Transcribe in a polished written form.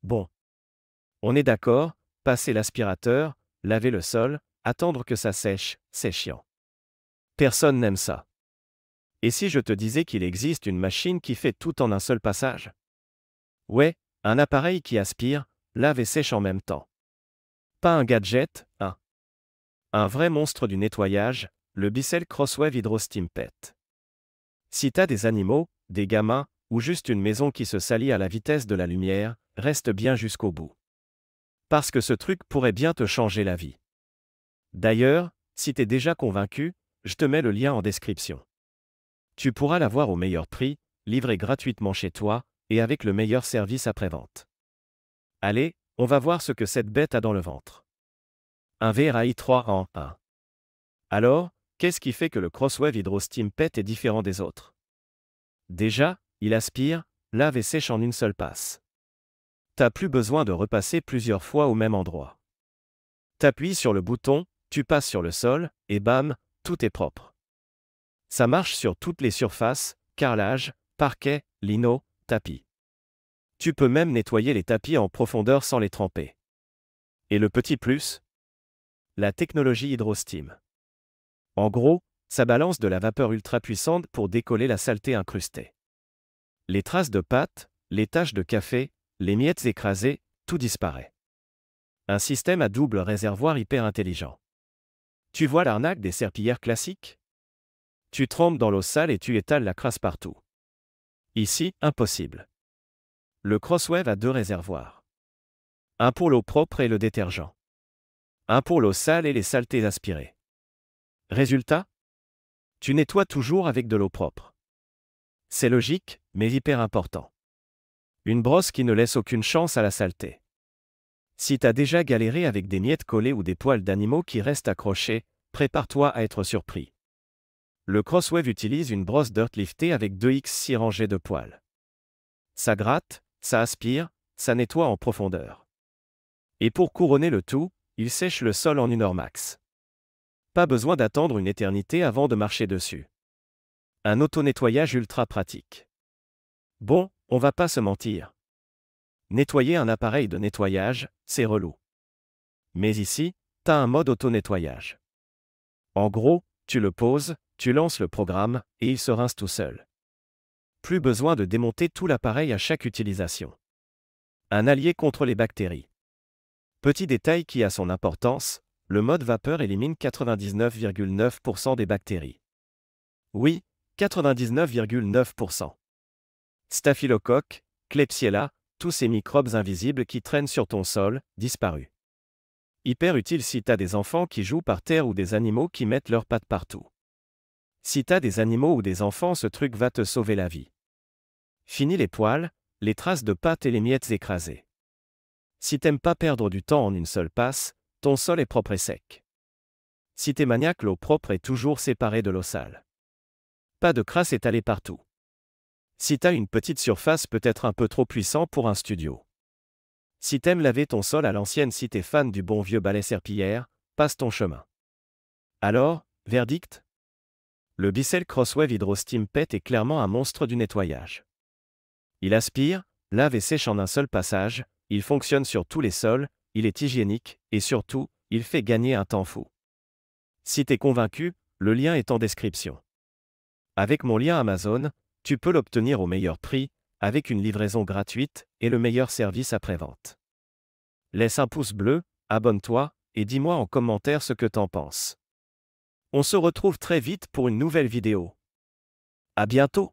Bon, on est d'accord, passer l'aspirateur, laver le sol, attendre que ça sèche, c'est chiant. Personne n'aime ça. Et si je te disais qu'il existe une machine qui fait tout en un seul passage? Ouais, un appareil qui aspire, lave et sèche en même temps. Pas un gadget, un vrai monstre du nettoyage, le Bissell Crosswave Hydro Steam Pet. Si t'as des animaux, des gamins, ou juste une maison qui se salit à la vitesse de la lumière, reste bien jusqu'au bout. Parce que ce truc pourrait bien te changer la vie. D'ailleurs, si t'es déjà convaincu, je te mets le lien en description. Tu pourras l'avoir au meilleur prix, livré gratuitement chez toi, et avec le meilleur service après-vente. Allez, on va voir ce que cette bête a dans le ventre. Un VRAI 3 en 1. Alors, qu'est-ce qui fait que le Crosswave Hydro Steam Pet est différent des autres? Déjà, il aspire, lave et sèche en une seule passe. T'as plus besoin de repasser plusieurs fois au même endroit. T'appuies sur le bouton, tu passes sur le sol, et bam, tout est propre. Ça marche sur toutes les surfaces, carrelage, parquet, lino, tapis. Tu peux même nettoyer les tapis en profondeur sans les tremper. Et le petit plus? La technologie HydroSteam. En gros, ça balance de la vapeur ultra puissante pour décoller la saleté incrustée. Les traces de pâte, les taches de café, les miettes écrasées, tout disparaît. Un système à double réservoir hyper intelligent. Tu vois l'arnaque des serpillères classiques? Tu trempes dans l'eau sale et tu étales la crasse partout. Ici, impossible. Le Crosswave a deux réservoirs. Un pour l'eau propre et le détergent. Un pour l'eau sale et les saletés aspirées. Résultat? Tu nettoies toujours avec de l'eau propre. C'est logique, mais hyper important. Une brosse qui ne laisse aucune chance à la saleté. Si t'as déjà galéré avec des miettes collées ou des poils d'animaux qui restent accrochés, prépare-toi à être surpris. Le Crosswave utilise une brosse dirt liftée avec 2x6 rangées de poils. Ça gratte, ça aspire, ça nettoie en profondeur. Et pour couronner le tout, il sèche le sol en 1 heure max. Pas besoin d'attendre une éternité avant de marcher dessus. Un auto-nettoyage ultra pratique. Bon, on va pas se mentir. Nettoyer un appareil de nettoyage, c'est relou. Mais ici, t'as un mode auto-nettoyage. En gros, tu le poses, tu lances le programme, et il se rince tout seul. Plus besoin de démonter tout l'appareil à chaque utilisation. Un allié contre les bactéries. Petit détail qui a son importance, le mode vapeur élimine 99,9% des bactéries. Oui, 99,9%. Staphylocoque, Klebsiella, tous ces microbes invisibles qui traînent sur ton sol, disparus. Hyper utile si t'as des enfants qui jouent par terre ou des animaux qui mettent leurs pattes partout. Si t'as des animaux ou des enfants, ce truc va te sauver la vie. Fini les poils, les traces de pâte et les miettes écrasées. Si t'aimes pas perdre du temps en une seule passe, ton sol est propre et sec. Si t'es maniaque, l'eau propre est toujours séparée de l'eau sale. Pas de crasse étalée partout. Si t'as une petite surface peut-être un peu trop puissant pour un studio. Si t'aimes laver ton sol à l'ancienne, si t'es fan du bon vieux balai serpillière, passe ton chemin. Alors, verdict? Le Bissell Crosswave Hydro Steam Pet est clairement un monstre du nettoyage. Il aspire, lave et sèche en un seul passage, il fonctionne sur tous les sols, il est hygiénique, et surtout, il fait gagner un temps fou. Si t'es convaincu, le lien est en description. Avec mon lien Amazon, tu peux l'obtenir au meilleur prix, avec une livraison gratuite et le meilleur service après-vente. Laisse un pouce bleu, abonne-toi, et dis-moi en commentaire ce que t'en penses. On se retrouve très vite pour une nouvelle vidéo. À bientôt!